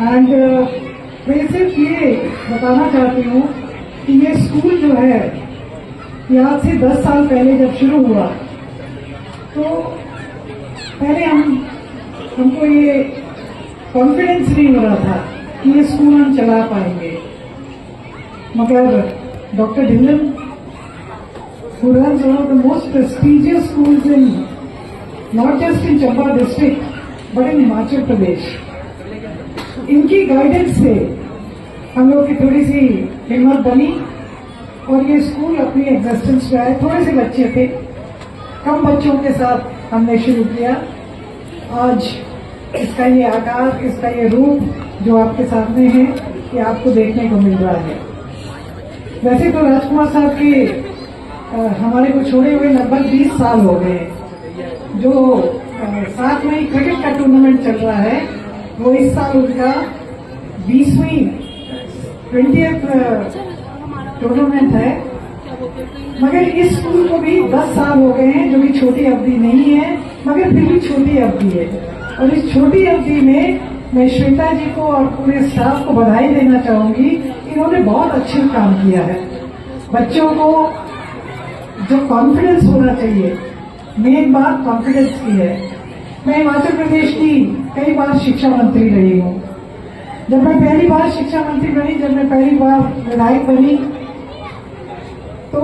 And मैं सिर्फ ये बताना चाहती हूँ कि ये स्कूल जो है ये आज से 10 साल पहले जब शुरू हुआ तो पहले हमको ये कॉन्फिडेंस नहीं हो रहा था कि ये स्कूल हम चला पाएंगे, मगर doctor Dhillon who runs one of the most prestigious schools in not just in Chamba district but in Himachal Pradesh, इनकी गाइडेंस से हम लोग की थोड़ी सी हिम्मत बनी और ये स्कूल अपनी एग्जिस्टेंस में आए। थोड़े से बच्चे थे, कम बच्चों के साथ हमने शुरू किया। आज इसका ये आकार, इसका ये रूप जो आपके सामने है, ये आपको देखने को मिल रहा है। वैसे तो राजकुमार साहब के हमारे को छोड़े हुए लगभग 20 साल हो गए। जो साथ में क्रिकेट का टूर्नामेंट चल रहा है वो इस साल उनका 20वीं टूर्नामेंट है, मगर इस स्कूल को भी 10 साल हो गए हैं, जो कि छोटी अवधि नहीं है मगर फिर भी छोटी अवधि है। और इस छोटी अवधि में मैं श्वेता जी को और पूरे स्टाफ को बधाई देना चाहूंगी। इन्होंने बहुत अच्छा काम किया है। बच्चों को जो कॉन्फिडेंस होना चाहिए, मेन बात कॉन्फिडेंस की है। मैं हिमाचल प्रदेश की कई बार शिक्षा मंत्री रही हूँ। जब मैं पहली बार शिक्षा मंत्री बनी, जब मैं पहली बार विधायक बनी, तो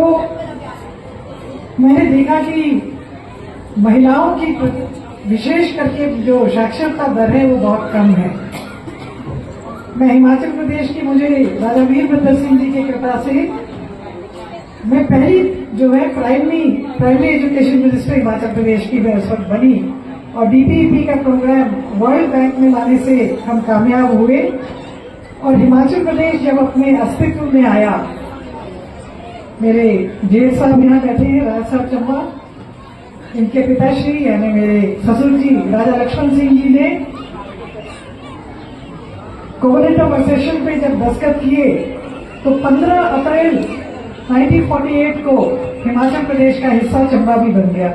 मैंने देखा कि महिलाओं की विशेष करके जो साक्षरता दर है वो बहुत कम है। मैं हिमाचल प्रदेश की, मुझे राजा वीरभद्र सिंह जी की कृपा से मैं पहली जो है primary education minister Himachal Pradesh की मैं उस वक्त बनी और डीपीईपी का प्रोग्राम वर्ल्ड बैंक में लाने से हम कामयाब हुए। और हिमाचल प्रदेश जब अपने अस्तित्व में आया, मेरे जेठ साहब यहाँ बैठे हैं, राज साहब चंबा, इनके पिताश्री यानी मेरे ससुर जी राजा लक्ष्मण सिंह जी ने कोवेनेंट ऑफ एसेशन पे जब दस्तखत किए तो 15 अप्रैल 1948 को हिमाचल प्रदेश का हिस्सा चंबा भी बन गया।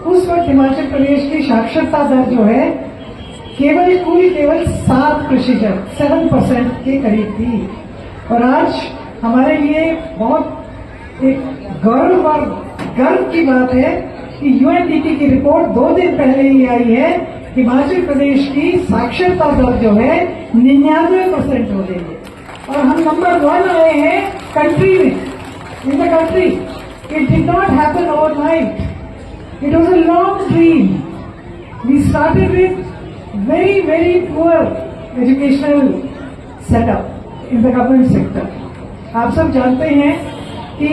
उस वक्त हिमाचल प्रदेश की साक्षरता दर जो है केवल 7% के करीब थी। और आज हमारे लिए बहुत एक गर्व की बात है कि यूएनडीपी की रिपोर्ट 2 दिन पहले ही आई है, हिमाचल प्रदेश की साक्षरता दर जो है 99% हो गई है और हम नंबर 1 आए हैं कंट्री में, in the country. It did not happen overnight. It was a long dream. We started with very, very poor educational setup in the government sector. आप सब जानते हैं कि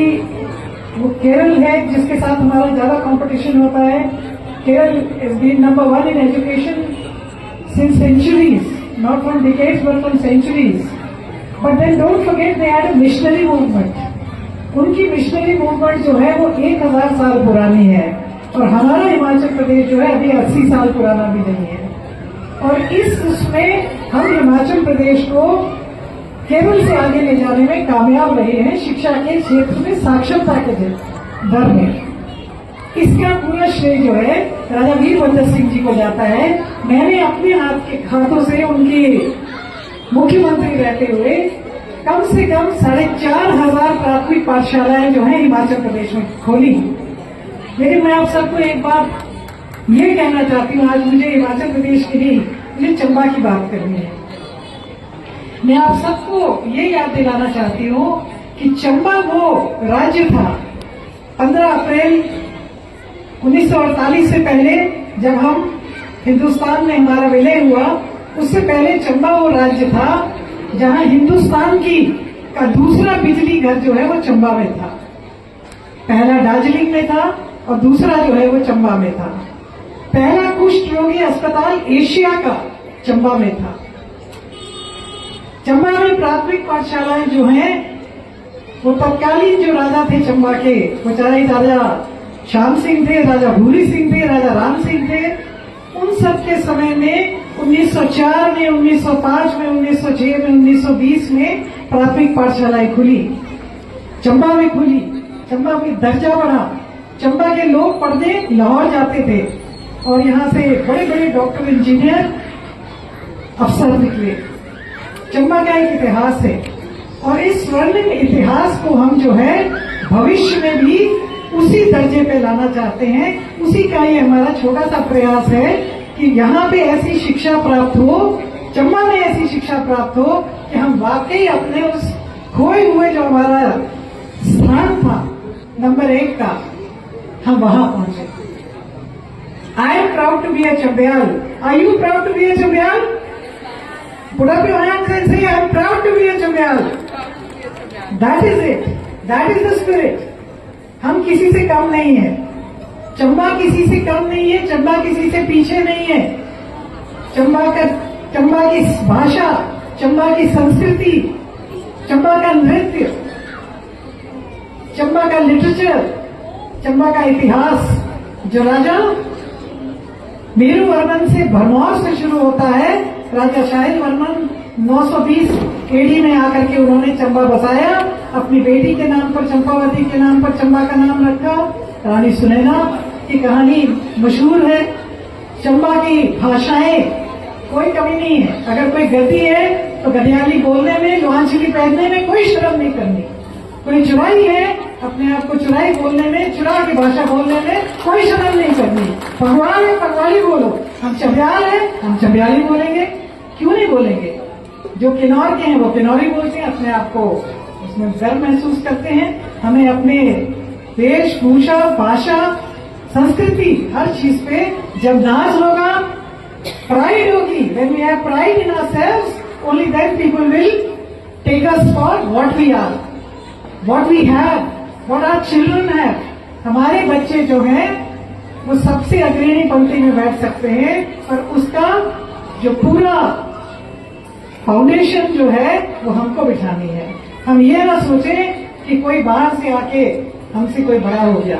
वो केरल है जिसके साथ हमारा ज्यादा कंपटीशन होता है। Kerala has been number 1 in education since centuries, not from decades but from centuries. But then don't forget they had a missionary movement. उनकी मिशनरी मूवमेंट जो है वो 1000 साल पुरानी है और हमारा हिमाचल प्रदेश जो है अभी 80 साल पुराना भी नहीं है। और उसमें हम हिमाचल प्रदेश को केवल से आगे ले जाने में कामयाब रहे हैं शिक्षा के क्षेत्र में, साक्षरता के दर में। इसका पूरा श्रेय जो है राजा वीरभद्र सिंह जी को जाता है। मैंने अपने हाथों से उनके मुख्यमंत्री रहते हुए कम से कम 4500 प्राथमिक पाठशालाएं जो है हिमाचल प्रदेश में खोली। लेकिन मैं आप सबको एक बात ये कहना चाहती हूँ, आज मुझे हिमाचल प्रदेश के लिए मुझे चंबा की बात करनी है। मैं आप सबको ये याद दिलाना चाहती हूँ कि चंबा वो राज्य था 15 अप्रैल 1948 से पहले, जब हम हिंदुस्तान में हमारा विलय हुआ, उससे पहले चंबा वो राज्य था जहां हिंदुस्तान का दूसरा बिजली घर जो है वो चंबा में था। पहला दार्जिलिंग में था और दूसरा जो है वो चंबा में था। पहला कुष्ठ रोगी अस्पताल एशिया का चंबा में था। चंबा में प्राथमिक पाठशालाएं जो हैं वो तत्कालीन जो राजा थे चंबा के, वो चाहे राजा श्याम सिंह थे, राजा भूरी सिंह थे, राजा राम सिंह थे, उन सब के समय में 1904 में, 1905 में, 1906 में, 1920 में प्राथमिक पाठशालाएं खुली, चंबा में खुली। चंबा में दर्जा बढ़ा। चंबा के लोग पढ़ने लाहौर जाते थे और यहाँ से बड़े बड़े डॉक्टर, इंजीनियर, अफसर निकले। चंबा का एक इतिहास है और इस स्वर्णिम इतिहास को हम जो है भविष्य में भी उसी दर्जे पे लाना चाहते हैं। उसी का ये हमारा छोटा सा प्रयास है कि यहाँ पे ऐसी शिक्षा प्राप्त हो, चंबा में ऐसी शिक्षा प्राप्त हो कि हम वाकई अपने उस खोए हुए जो हमारा स्थान था नंबर 1 का, हम वहां पहुंचे। I am proud to be a Chambyal. Are you proud to be a Chambyal? Put up your hands and say, I am proud to be a Chambyal. That is it. That is the spirit. हम किसी से कम नहीं है। चंबा किसी से कम नहीं है, चंबा किसी से पीछे नहीं है। चंबा की भाषा, चंबा की संस्कृति, चंबा का नृत्य, चंबा का लिटरेचर, चंबा का इतिहास जो राजा मेरू वर्मन से भरमौर से शुरू होता है। राजा शाहिल वर्मन 920 एडी में आकर के उन्होंने चंबा बसाया। अपनी बेटी के नाम पर, चंपावती के नाम पर चंबा का नाम रखा। रानी सुनैना की कहानी मशहूर है। चंबा की भाषाएं कोई कमी नहीं है। अगर कोई गद्दी है तो गढ़ियाली बोलने में, लोहांचली पहनने में कोई शर्म नहीं करनी। कोई चुराई है, अपने आप को चुराई बोलने में, चुरा की भाषा बोलने में कोई शर्म नहीं करनी। पगवाल है, पगवाली बोलो। हम चंबयाल है, हम चंबयाली बोलेंगे। क्यों नहीं बोलेंगे? जो किन्नौर के हैं वो किन्नौरी बोलते हैं, अपने आप को उसमें गर्व महसूस करते हैं। हमें अपने वेशभूषा, भाषा, संस्कृति, हर चीज पे जब नाज होगा, प्राइड होगी, when we have pride in ourselves, only then people will take us for what we are, what we have, what our children have. हमारे बच्चे जो हैं वो सबसे अग्रणी पंक्ति में बैठ सकते हैं और उसका जो पूरा फाउंडेशन जो है वो हमको बिठानी है। हम ये ना सोचें कि कोई बाहर से आके हमसे कोई बड़ा हो गया।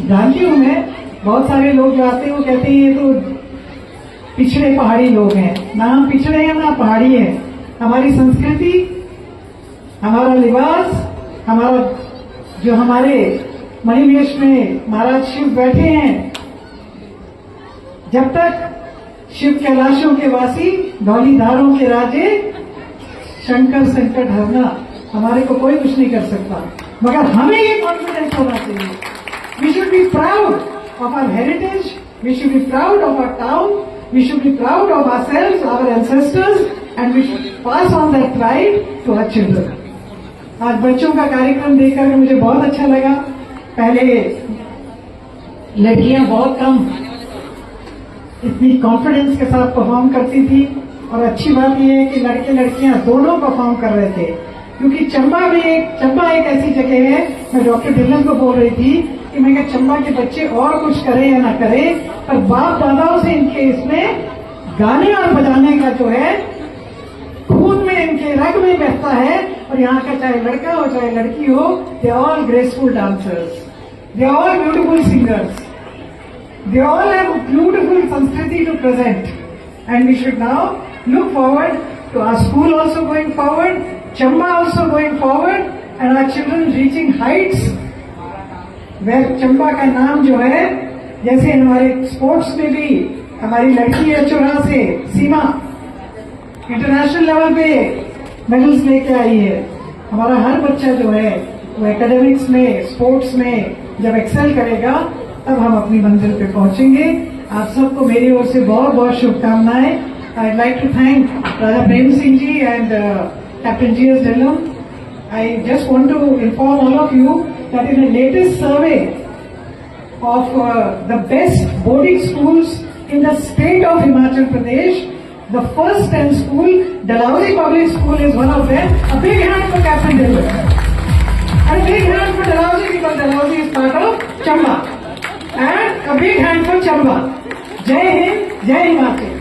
जानती हूं मैं, बहुत सारे लोग जो आते हैं वो कहते हैं ये तो पिछड़े पहाड़ी लोग हैं। ना हम पिछड़े हैं ना पहाड़ी हैं। हमारी संस्कृति, हमारा लिबास, हमारा जो हमारे मणिवेश में महाराज शिव बैठे हैं, जब तक शिव कैलाशों के वासी, धौलीधारों के राजे, शंकर संकट हरना, हमारे को कोई कुछ नहीं कर सकता। मगर हमें ये कॉन्फिडेंस होना चाहिए। We should be proud of our heritage, we should be proud of our town, we should be proud of ourselves, our ancestors, and we should pass on that pride to our children. आज बच्चों का कार्यक्रम देखकर मुझे बहुत अच्छा लगा। पहले लड़कियां बहुत कम इतनी कॉन्फिडेंस के साथ परफॉर्म करती थी और अच्छी बात यह है कि लड़के लड़कियां दोनों परफॉर्म कर रहे थे। क्योंकि चंबा एक ऐसी जगह है, मैं डॉक्टर ढिल्लन को बोल रही थी कि मैं क्या चंबा के बच्चे और कुछ करें या ना करें, पर बाप दादाओं से इनके इसमें गाने और बजाने का जो है खून में, इनके रग में बहता है। और यहाँ का चाहे लड़का हो चाहे लड़की हो, they all graceful dancers, they all beautiful singers, they all have beautiful Sanskriti to present, and we should now look forward to our school also going forward, Chamba also going forward, and our children reaching heights where Chamba का नाम जो है, जैसे हमारे sports में भी हमारी लड़की है चुरा से सीमा इंटरनेशनल लेवल पे मेडल्स लेके आई है। हमारा हर बच्चा जो है वो एकेडमिक्स में, स्पोर्ट्स में जब एक्सेल करेगा तब हम अपनी मंजिल पे पहुंचेंगे। आप सबको मेरी ओर से बहुत बहुत शुभकामनाएं। I'd like to thank Raja Prem Singh ji and Captain G.S. Dhillon. I just want to inform all of you that in the latest survey of the best boarding schools in the state of Himachal Pradesh, the first 10 school, Dalhousie Public School is one of them. A big hand for Captain Dhillon. And a big hand for Dalhousie because Dalhousie is part of Chamba. And a big hand for Chamba. Jai Hind, Jai Himachal.